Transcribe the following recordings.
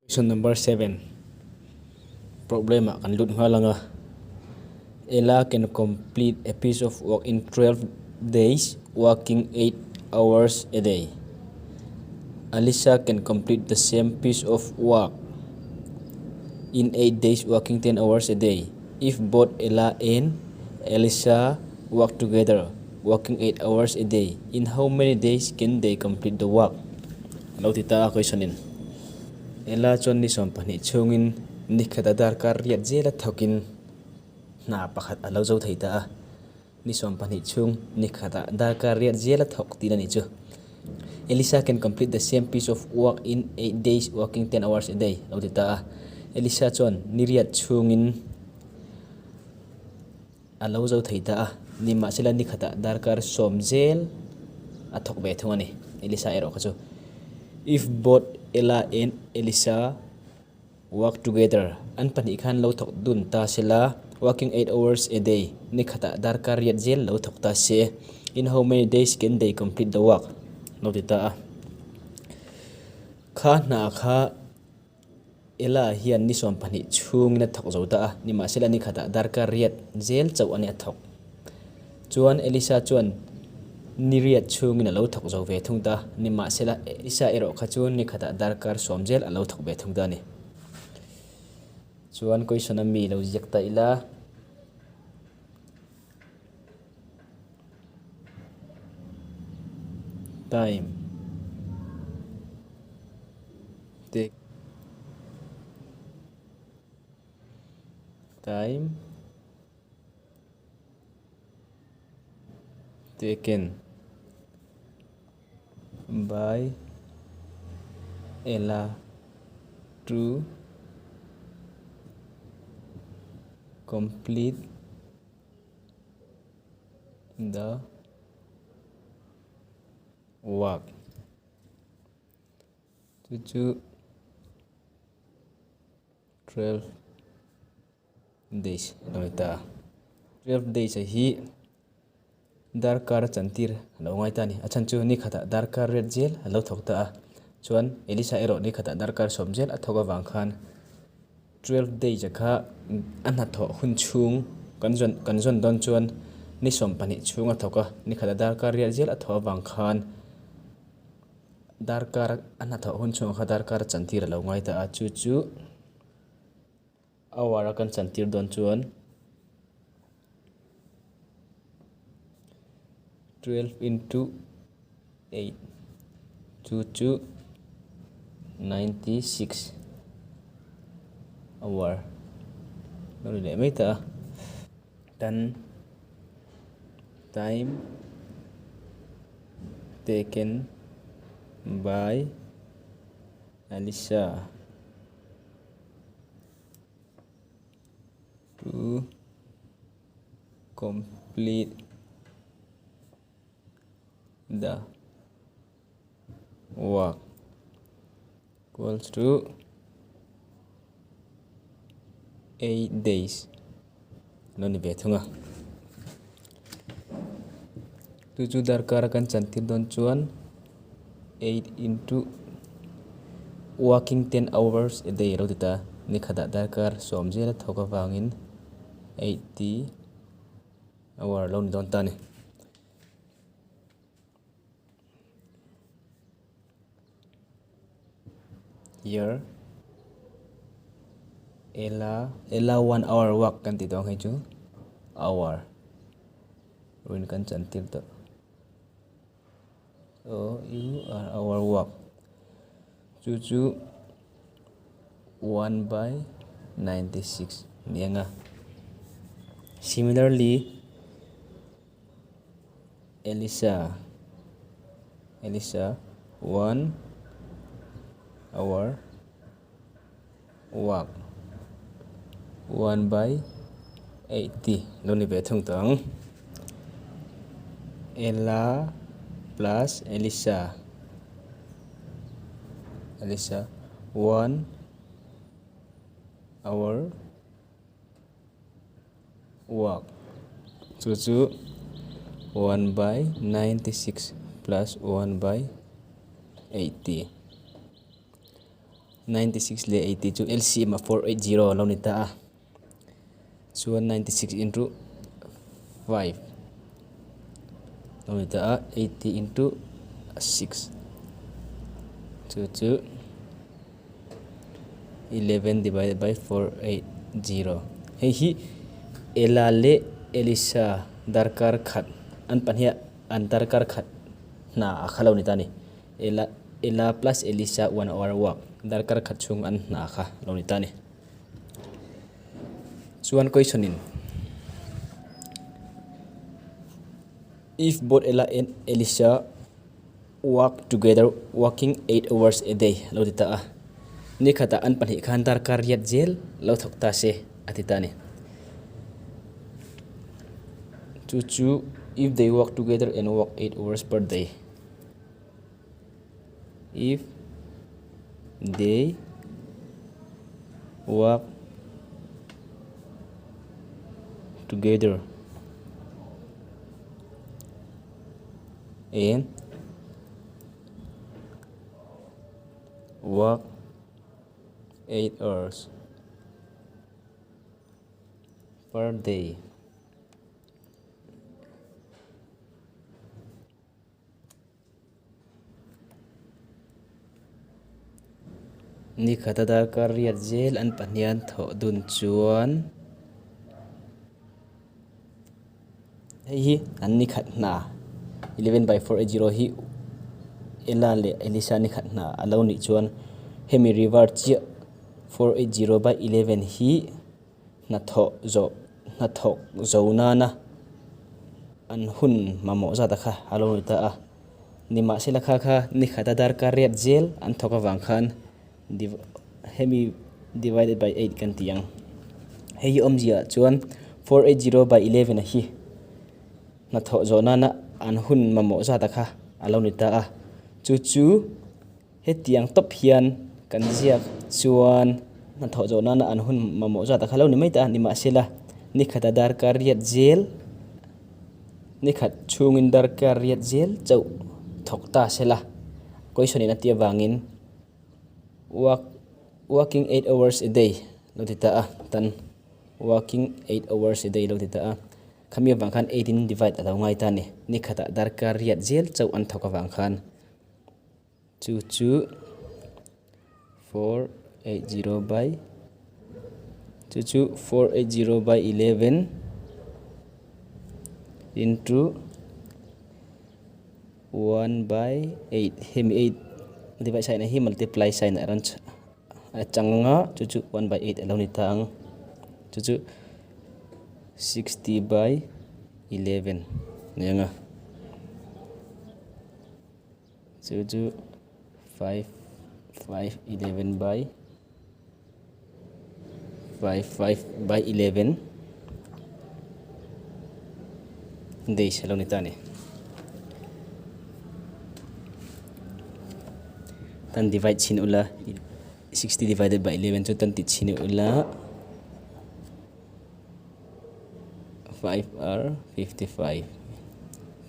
Question number 7. Problema kan lut nga langa. Ella can complete a piece of work in 12 days, working 8 hours a day. Alisa can complete the same piece of work in 8 days, working 10 hours a day. If both Ella and Alisa work together, working 8 hours a day, in how many days can they complete the work? Alo tita question in. Ella chon ni som pani chungin ni khata dar kar riat jela thokin na pakhat alo zo theita ni som pani chung ni khata dar kar riat jela thok tina ni chu. Elisa can complete the same piece of work in 8 days, working 10 hours a day. Alo tita Elisa chon ni riat chungin alo zo theita ni ma sila ni khata dar kar som zel athok be thongani. Elisa ero khachu. If both Ella and Elisa work together, an pani khan lo thok dun ta sila working 8 hours a day. Ni khata dar kar riat zel lo thok ta se. In how many days can they complete the work? Lo tita kha na kha Ella hian ni som pani chung na thok zo ta ni ma sila ni khata dar kar riat zel chaw ani athok. Chuan Elisa chuan ni riat chung na lo thok zo ve thung ta ni ma sela Elisa ero kha chun ni khata dar kar som zel alo thok ve thung ta ni. Chuan question mi lo jak ta ila time take time taken by Ella to complete the work. 12 days. 12 days hi dar kar chantir lo ngai ta ni achan chu ni khata dar kar red zel lo thok ta chuan Elisa ero ni khata dar kar som zel athoga wang khan 12 days kha an tho hun chung kan zon don chuan ni som pani chunga thoka ni khata dar kar red zel athoga wang khan dar kar an tho hun chung kha dar kar chantir lo ngai ta chu awara kan chantir don chuan 12 into 8 chu 96 hour lo le mai ta dan time taken by Alisa to complete the work equals to 8 days. Lo ni be thunga tu dar kar kan chantir don chuan 8 into working 10 hours a day lo dita ni khada dar kar som jela thoka wangin 80 hour lo ni don ta ni. Here Ella 1 hour work kan ti dong hai chu hour ruin kan chantir to so you are our work chu 1 by 96 nianga. Similarly Elisa 1 hour work 1 by 80 lo ni be thung tang Ella plus Elisa 1 hour work chu 1 by 96 plus 1 by 80. 96 le 80 chu LCM 480 lo ni ta a chuan 96 into 5 lo ni ta a 80 into 6 chu 11 divided by 480 hei hi ela le elisa darkar khat an panhia an darkar khat na khalo ni ta ni ela plus elisa 1 hour work darkar khat chung an na kha lo ni ta ni chuan question in if both ela and elisa work together working 8 hours a day lo ti ta a ni khata an panhi khan darkar riat zel lo thok ta se atita ni chu if they work together and work 8 hours per day if they work together and work 8 hours per day ni khata darkar riat zel an pahnian tho dun chuan hi an ni khat na 11 by 480 hi ela le elisa ni khat na alo ni chuan hemi river chi 480 by 11 hi na tho zo na an hun mamo za ta kha alo ni ta a ni ma sila kha ni khata darkar riat zel an thoka wang khan hemi divided by 8 kan tiang hei omjia chuan 480 by 11 hi na tho zo na an hun mamo za ta kha alo ni ta a chu he tiang top hian kan ziak chuan na tho zo na an hun mamo za ta kha lo ni mai ta ni ma sila ni khata darkar riat zel ni khat chungin darkar riat zel chau thok ta sela question in atia wangin working 8 hours a day lo ti ta a tan working 8 hours a day lo ti ta a khamia wang khan 18 divide alo ngai ta ni khata darkar riat zel chau an thoka wang khan chu 480 by 11 into 1 by 8 hemi 8 divide sign hi multiply sign aran changa chu 1 by 8 alo ni tang chu 60 by 11 nenga chu 11 by 5 by 11 days alo ni tani tan divide chin ula 60 divided by 11 chu tan ti chin ula 5 are 55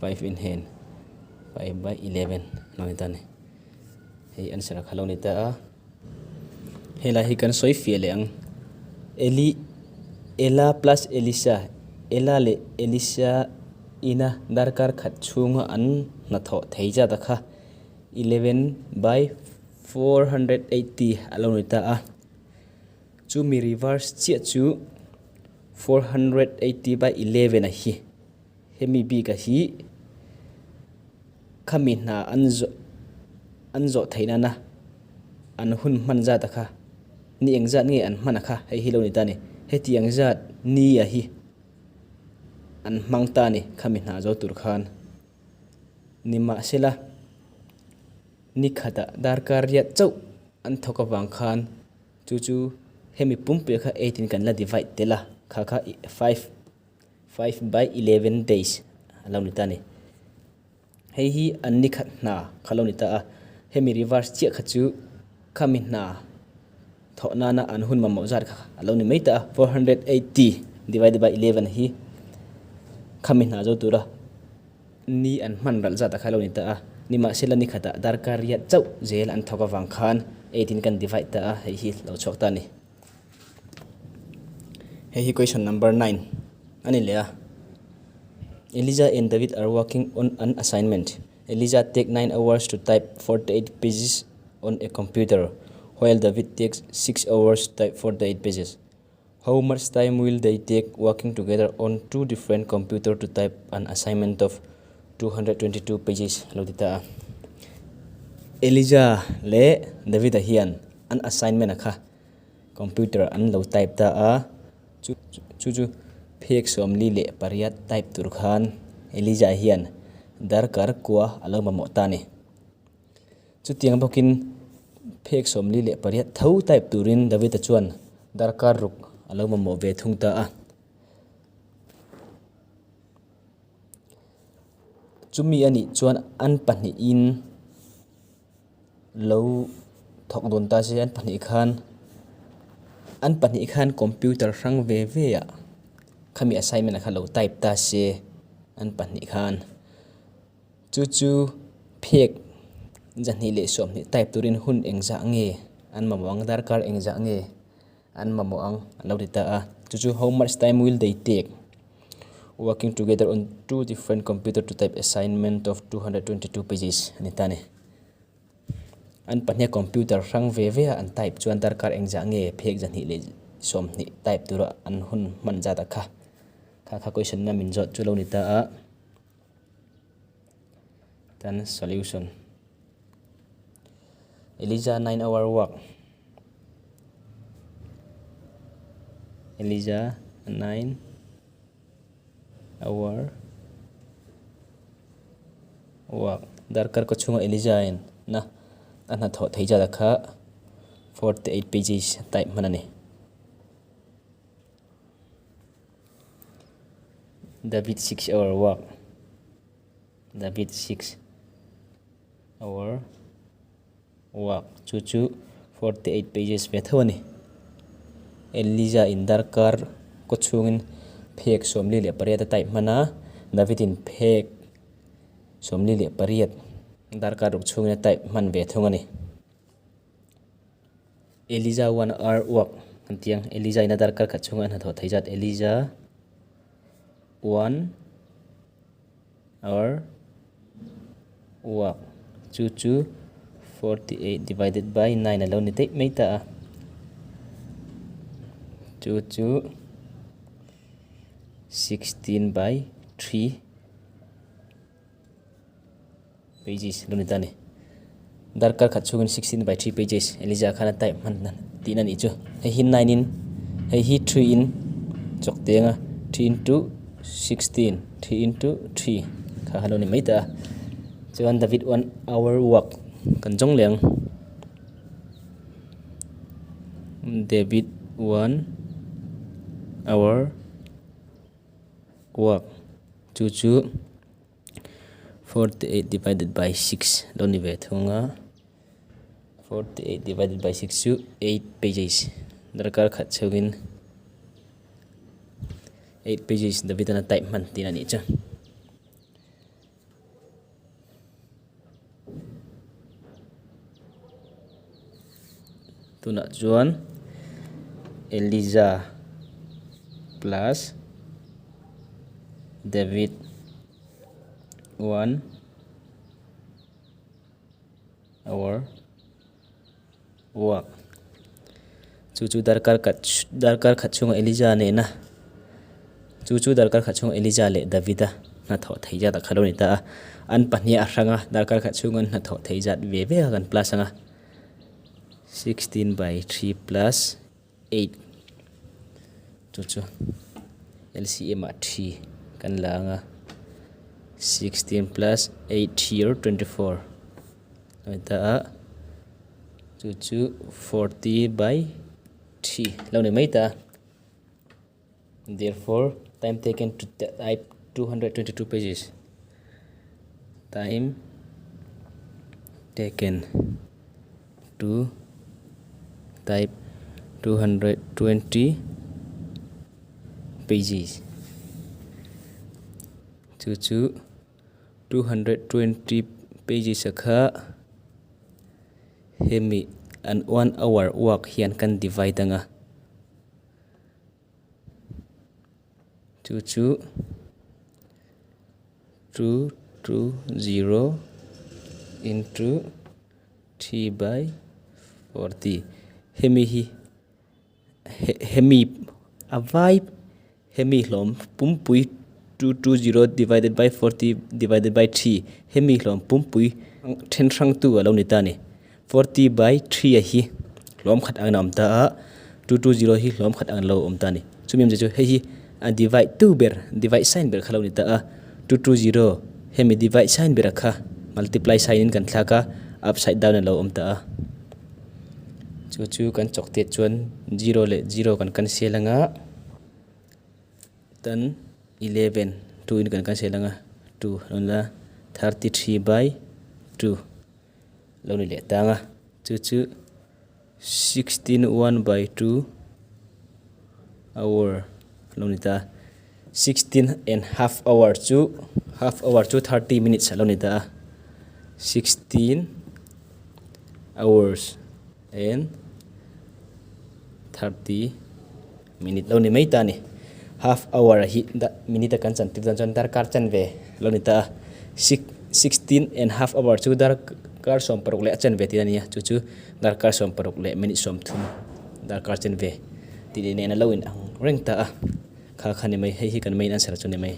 5 in hand 5 by 11 lo ni tani hei answer khalo ni ta hela hi kan soi fiele ang ela plus elisa ela le elisa ina darkar khat chunga an na tho theija ta kha 11 by 480 alo ni ta a chu mi reverse chia chu 480 by 11 a hi hemi bi ka hi khami na anzo theina na an hun man za ta kha ni engzat nge an mana kha hei hi lo ni ta ni he ti engzat ni a hi an mangta ni khami na zo tur khan ni ma sela ni khata darkar riat chau an thoka wang khan chu hemi pumpe kha 18 kan la divide tela kha 5 by 11 days alo ni ta ni hei hi an ni khat na khalo ni ta a hemi reverse chia khachu khami na tho na an hun ma mo zar kha alo ni mai ta 480 divided by 11 hi khami na zo tura ni an man ral za ta khalo ni ta a ni ma sela ni khata darkar riat chau zel an thoka wang khan 18 kan divide ta a hei hi lo chok ta ni hei hi question number 9 ani le a Elijah and David are working on an assignment. Elijah take 9 hours to type 48 pages on a computer, while David takes 6 hours to type 48 pages. How much time will they take working together on two different computers to type an assignment of 222 pages? Lodita. Elijah le David hian an assignment akha computer an lo type ta a chu phek som li le pariat type tur khan Elijah hian darkar kwa alama mo ta ni chu tiang bokin phek som li le pariat thau type turin David chuan darkar ruk alama mo ve thung ta a chumi ani chuan an pani in lo thok don ta se an pani khan computer rang ve ve ya khami assignment kha lo type ta se an pani khan chu phek jani le som ni type turin hun engza nge an mamang darkar engza nge an mamoang lo dita a chu how much time will they take working together on two different computers to type assignment of 222 pages ani tane an panya computer rang ve ve an type chuan darkar engza nge phek jani le som ni type tura an hun man jata kha question na min jot chu lo ni ta a then solution Elijah 9-hour work Elijah 9-hour work darkar ko chunga Elijah en na ana tho thei ja kha 48 pages type manani David 6-hour work David 6-hour work chu 48 pages ve thawani Elijah in darkar ko chungin phek somli le pariat type mana David in phek somli le pariat darkar ruk chungin type man ve thungani Elijah 1 hour work antiang Elijah ina darkar kha chunga na tho theijat Elijah 1 hour work chu 48 divided by 9 alone ni te meita chu 16 by 3 pages lo ni tani darkar khat chungin 16 by 3 pages Elijah khana type man tin ani chu hei hi 9 in hei hi 3 in chok tenga 3 into 16 3 into 3 kha halo ni meita chuan David 1 hour work kan jong leng David 1 hour work chu 48 divided by 6 lo ni ve thunga 48 divided by 6 chu 8 pages darkar khat chungin 8 pages David na type man tin ani cha tuna chuan Elijah plus David 1 hour work chu darkar khat chunga Elijah ne na chu darkar khat chunga Elijah le Davida na tho theija ta khalo ni ta an pahnia ranga darkar khat chunga na tho theijat ve ve kan plus anga 16 by 3 plus 8 chu LCM at 3 kan langa 16 plus 8 here 24 ita chu 40 by 3 lo ni meita therefore time taken to type 222 pages time taken to type 220 pages chu 220 pages akha hemi an 1 hour work hian kan divide anga chu 220 into 3/40 hemi avai hemi hlom pumpui 220 divided by 40 divided by 3 hemi hlom pumpui then rang tu alo ni ta ni 40/3 a hi hlom khat ang nam ta 220 hi hlom khat ang lo om ta ni chumim je chu hei a divide tu ber divide sign ber khalo ni ta 220 hemi divide sign ber kha multiply sign in kan thlaka upside down lo om ta chu kan chokte chuan 0 le 0 kan selanga tan 11 2 in kan selanga 2 la 33/2 lo ni le tanga chu 16 1/2 hour lo ni ta 16 and half hour chu 30 minutes lo ni ta 16 hours and 30 minute lo ni mai ta ni half hour hi da minute kan chan tir chan dar kar chan ve lo ni ta 16 and half hour chu dar kar som paruk le chan ve ti ania chu dar kar som paruk le minute som thum dar kar chen ve ti ne na lo in ang reng ta kha khani mai hei hi kan main answer chu ni mai